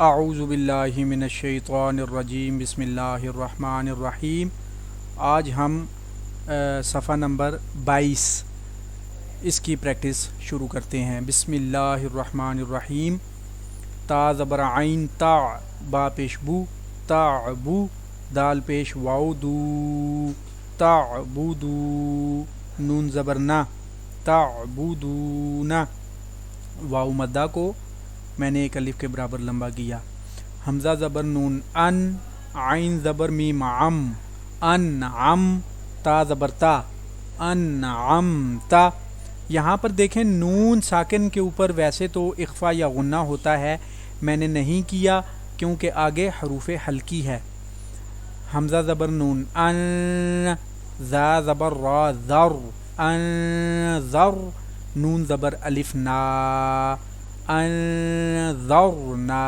اعوذ باللہ من الشیطان الرجیم بسم اللہ الرحمن الرحیم۔ آج ہم صفحہ نمبر 22 اس کی پریکٹس شروع کرتے ہیں۔ بسم اللہ الرحمن الرحیم۔ تا زبر عین تا، با پیش بو، تعبو، دال پیش واو دو، تعبدو، نون زبر نا، تعبدون، واو مدہ کو میں نے ایک الف کے برابر لمبا کیا۔ حمزہ زبر نون ان، عین زبر میم عم، انعم، تا زبر تا، انعمتا۔ یہاں پر دیکھیں نون ساکن کے اوپر ویسے تو اخفا یا غنہ ہوتا ہے، میں نے نہیں کیا کیونکہ آگے حروف حلقی ہے۔ حمزہ زبر نون ان، ذا زبر را ذر، انذر، نون زبر الف نا، انذرنا۔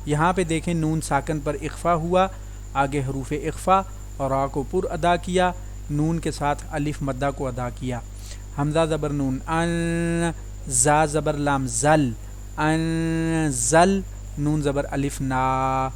یہاں پہ دیکھیں نون ساکن پر اخفا ہوا، آگے حروف اخفا اور را کو پر ادا کیا، نون کے ساتھ الف مدہ کو ادا کیا۔ حمزہ زبر نون ان، زا زبر لام زل، انزل، نون زبر الف نا،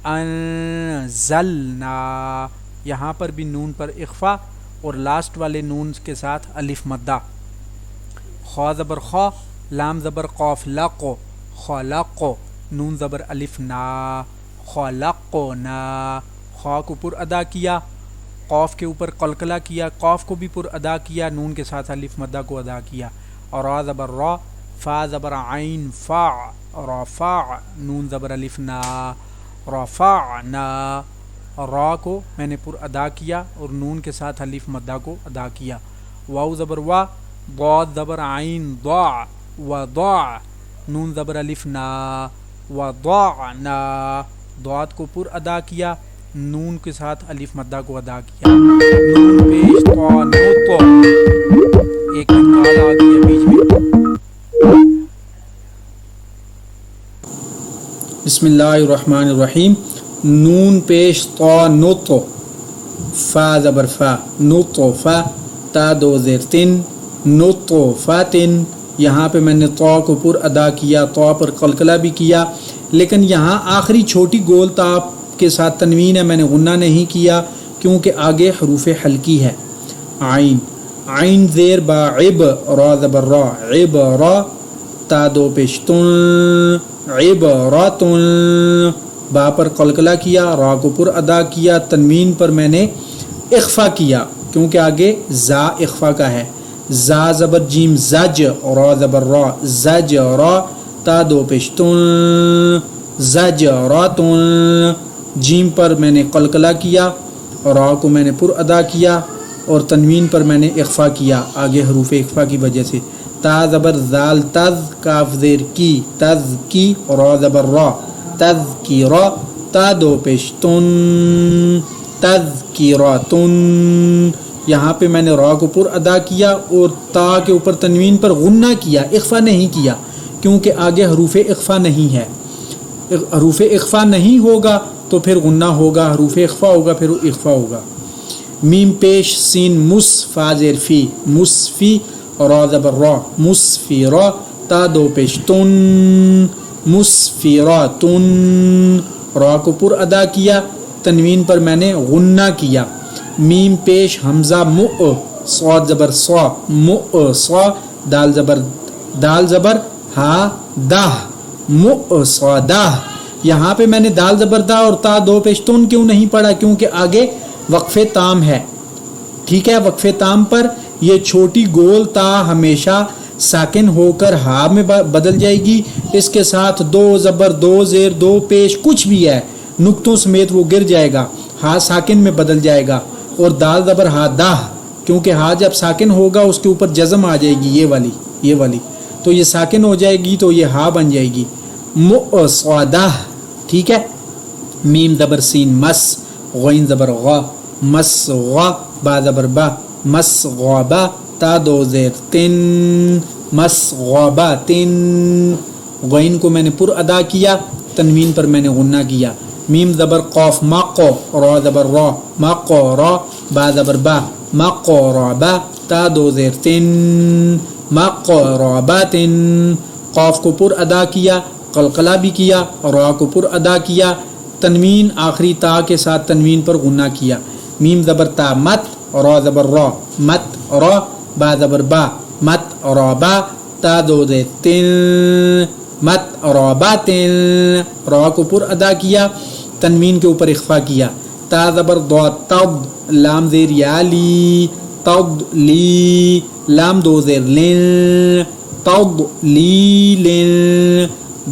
انزلنا۔ یہاں پر بھی نون پر اخفا اور لاسٹ والے نون کے ساتھ الف مدہ۔ خا زبر خا، لام زبر قاف لقو، خلق، نون زبر الف نا، خلقنا۔ خا کو پر ادا کیا، قاف کے اوپر قلقلہ کیا، قاف کو بھی پر ادا کیا، نون کے ساتھ الف مدہ کو ادا کیا۔ اور را زبر را، فا زبر عین فا، رفع، نون زبر الف نا، رفعنا۔ را کو میں نے پر ادا کیا اور نون کے ساتھ الف مدہ کو ادا کیا۔ واو زبر وا، ضاد زبر عین ضاع، وضاع، نون زبر الف نا، وضعنا۔ ضاد کو پر ادا کیا، نون کے ساتھ الف مدہ کو ادا کیا۔ نون پیش طا نو تو، ایک نکال آ گئی ہے بیچ میں۔ بسم اللہ الرحمن الرحیم۔ نون پیش طا نو تو، فا زبر فا، نو تو فا، تا دو زیر تن، نو تو فاتن۔ یہاں پہ میں نے طا کو پر ادا کیا، طا پر قلقلہ بھی کیا، لیکن یہاں آخری چھوٹی گول تا کے ساتھ تنوین ہے، میں نے غنہ نہیں کیا کیونکہ آگے حروف حلقی ہے۔ عین، عین زیر با عب، را زبر را، عب را، تا دو پیش تن، عبراتن، با پر قلقلہ کیا، را کو پر ادا کیا، تنوین پر میں نے اخفا کیا کیونکہ آگے زا اخفا کا ہے۔ زا زبر جیم زج، را زبر را، زج را، تا دو پیش تن، زجراتن، جیم پر میں نے قلقلہ کیا، را کو میں نے پر ادا کیا اور تنوین پر میں نے اخفا کیا آگے حروف اخفا کی وجہ سے۔ تا زبر زال تز، کاف زیر کی، تز کی، را زبر را، تذکیرا، تا دو پیش تن، تذکیراتن۔ یہاں پہ میں نے را کو پر ادا کیا اور تا کے اوپر تنوین پر غنہ کیا، اخفا نہیں کیا کیونکہ آگے حروف اخفا نہیں ہے۔ حروف اخفا نہیں ہوگا تو پھر غنہ ہوگا، حروف اخفا ہوگا پھر اخفا ہوگا۔ میم پیش سین مس، فا زیر فی، مسفی، را زبر را، مسفیرا، تا دو پیش تن، مسفیراتن۔ را کو پر ادا کیا، تنوین پر میں نے غنہ کیا۔ میم پیش حمزہ مؤ، صاد زبر صا، مؤ صا، دال زبر ہا دہ، مؤ صادہ۔ یہاں پہ میں نے دال زبر دا اور تا دو پیش تن کیوں نہیں پڑھا کیونکہ آگے وقف تام ہے، ٹھیک ہے۔ وقف تام پر یہ چھوٹی گول تا ہمیشہ ساکن ہو کر ہا میں بدل جائے گی، اس کے ساتھ دو زبر، دو زیر، دو پیش کچھ بھی ہے، نقطوں سمیت وہ گر جائے گا، ہا ساکن میں بدل جائے گا۔ اور دال زبر ہا دہ، کیونکہ ہا جب ساکن ہوگا اس کے اوپر جزم آ جائے گی، یہ والی تو یہ ساکن ہو جائے گی تو یہ ہا بن جائے گی، مؤصدہ، ٹھیک ہے۔ میم زبر سین مس، غین زبر غا، مسغا، با زبر با، مسغبا، تا دو زیر تن، مسغباتن۔ غین کو میں نے پر ادا کیا، تنوین پر میں نے غنہ کیا۔ میم زبر قاف مقو، را زبر را، مقرا، با زبر با، مقربا، تا دو زیر تن، مقرباتن۔ قاف کو پر ادا کیا، قلقلہ بھی کیا، را کو پر ادا کیا، تنوین آخری تا کے ساتھ تنوین پر غنہ کیا، میم زبر تا مت، را زبر را مت را، با زبر با مت را با، تا دو زیر تن مت را با تن، را کو پر ادا کیا، تنوین کے اوپر اخفا کیا، تا زبر ضا تض، لام زیر یا لی تض لی، لام دو زیر لن تض لی لن،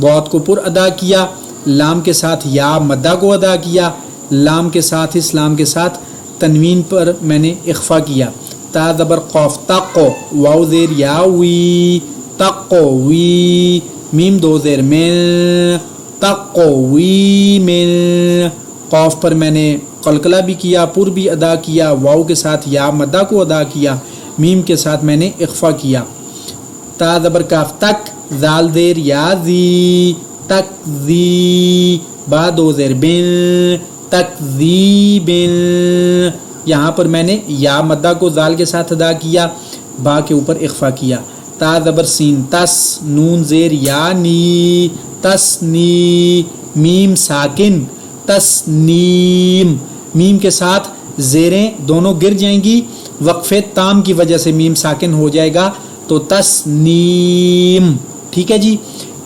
ضاد کو پر ادا کیا، لام کے ساتھ یا مدہ کو ادا کیا، لام کے ساتھ اس لام کے ساتھ تنوین پر میں نے اخفا کیا، تا زبر قاف تق، واو زیر یا وی تقوی، میم دو زیر من تقوی من، قاف پر میں نے قلقلہ بھی کیا، پر بھی ادا کیا، واو کے ساتھ یا مدہ کو ادا کیا، میم کے ساتھ میں نے اخفا کیا، تا زبر کاف تک، زال زیر یا زی تک زی، با دو زیر بن تک زی بن، یہاں پر میں نے یا مدہ کو زال کے ساتھ ادا کیا، با کے اوپر اخفا کیا، تا زبر سین تس، نون زیر یا نی تسنی، میم ساکن تسنیم، میم کے ساتھ زیریں دونوں گر جائیں گی، وقفے تام کی وجہ سے میم ساکن ہو جائے گا تو تسنیم، ٹھیک ہے جی۔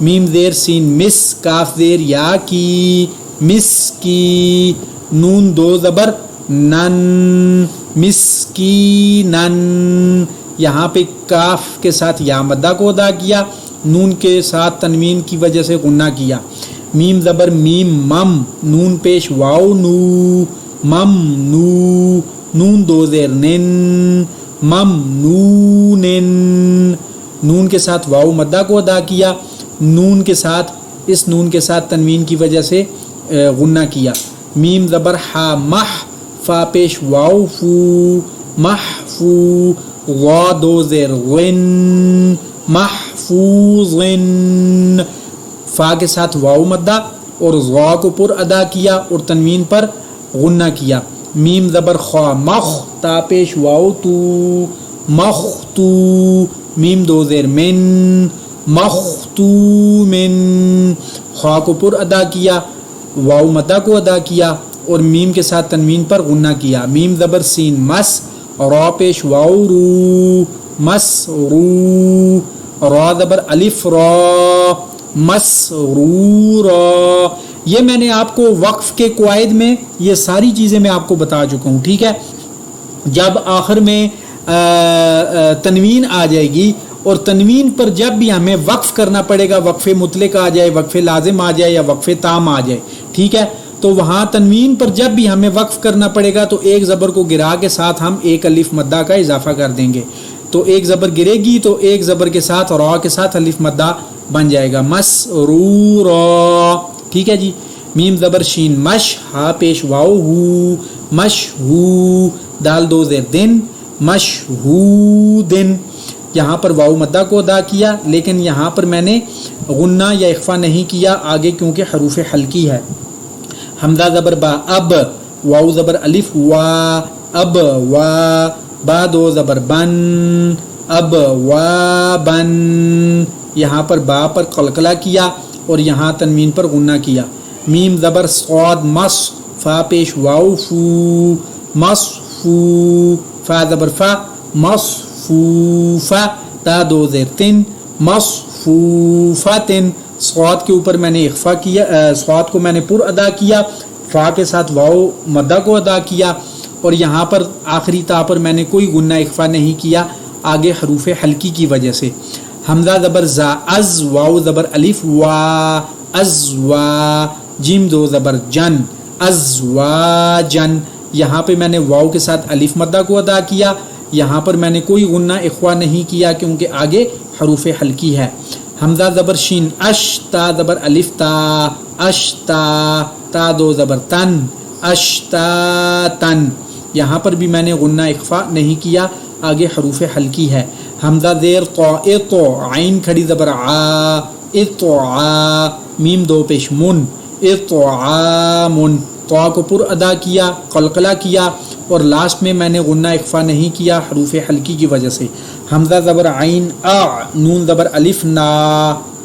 میم زیر سین مس، کاف زیر یا کی مس کی، نون دو زبر نن مس کی نن، یہاں پہ کاف کے ساتھ یا مدہ کو ادا کیا، نون کے ساتھ تنوین کی وجہ سے غنہ کیا، میم زبر میم مم، نون پیش واو نو مم نو، نون دو زیر نن مم نونن، نون کے ساتھ واو مدہ کو ادا کیا، نون کے ساتھ اس نون کے ساتھ تنوین کی وجہ سے غنہ کیا، میم زبر ہا مح، فا پیش واو فو محفو، غا دو زیر غن محفوظن، فا کے ساتھ واو مدہ اور غا کو پر ادا کیا اور تنوین پر غنہ کیا، میم زبر خوا مخ، تا پیش واو تو مختو، میم دو زیر من مختو من، خوا کو پر ادا کیا، واو مدہ کو ادا کیا اور میم کے ساتھ تنوین پر غنہ کیا، میم زبر سین مس، را پیش واو رو مس رو، را زبر الف را مس رو را، یہ میں نے آپ کو وقف کے قواعد میں یہ ساری چیزیں میں آپ کو بتا چکا ہوں، ٹھیک ہے۔ جب آخر میں تنوین آ جائے گی اور تنوین پر جب بھی ہمیں وقف کرنا پڑے گا، وقف مطلق آ جائے، وقف لازم آ جائے یا وقف تام آ جائے، ٹھیک ہے، تو وہاں تنوین پر جب بھی ہمیں وقف کرنا پڑے گا تو ایک زبر کو گرا کے ساتھ ہم ایک الف مدہ کا اضافہ کر دیں گے، تو ایک زبر گرے گی تو ایک زبر کے ساتھ را کے ساتھ الف مدہ بن جائے گا، مسرورا، ٹھیک ہے جی۔ میم زبر شین مش، ہا پیش واو ہو مش ہو، دال دو زیر دن مشہودن، یہاں پر واو مدہ کو ادا کیا لیکن یہاں پر میں نے غنہ یا اخفا نہیں کیا آگے کیونکہ حروف حلقی ہے۔ حمزہ زبر با اب، واو زبر الف وا اب وا، با دو زبر بن اب وا بن، یہاں پر با پر قلقلہ کیا اور یہاں تنوین پر غنہ کیا۔ میم زبر صاد مس، فا پیش واو فو مس فو، فا زبر فا مصفوفہ، تا دو زیر تن مصفوفتن، صاد کے اوپر میں نے اخفا کیا، صاد کو میں نے پر ادا کیا، فا کے ساتھ واو مدہ کو ادا کیا اور یہاں پر آخری تا پر میں نے کوئی غنہ اخفا نہیں کیا آگے حروف حلقی کی وجہ سے۔ حمزہ زبر زا از، واو زبر الف وا از وا، جیم دو زبر جن از وا جن، یہاں پہ میں نے واو کے ساتھ الف مدہ کو ادا کیا، یہاں پر میں نے کوئی غنہ اخوا نہیں کیا کیونکہ آگے حروف حلقی ہے۔ حمزہ زبر شین اش، تا زبر الف تا اشتا، تا دو زبر تن اشتا تن، یہاں پر بھی میں نے غنہ اخفا نہیں کیا آگے حروف حلقی ہے۔ حمزہ زیر طا اطو، عین کھڑی زبر عا اطعا، میم دو پیش من اطعامن، طا کو پر ادا کیا، قلقلہ کیا اور لاسٹ میں نے غنہ اخفا نہیں کیا حروف حلقی کی وجہ سے۔ حمزہ زبر عین آ، نون زبر الف نا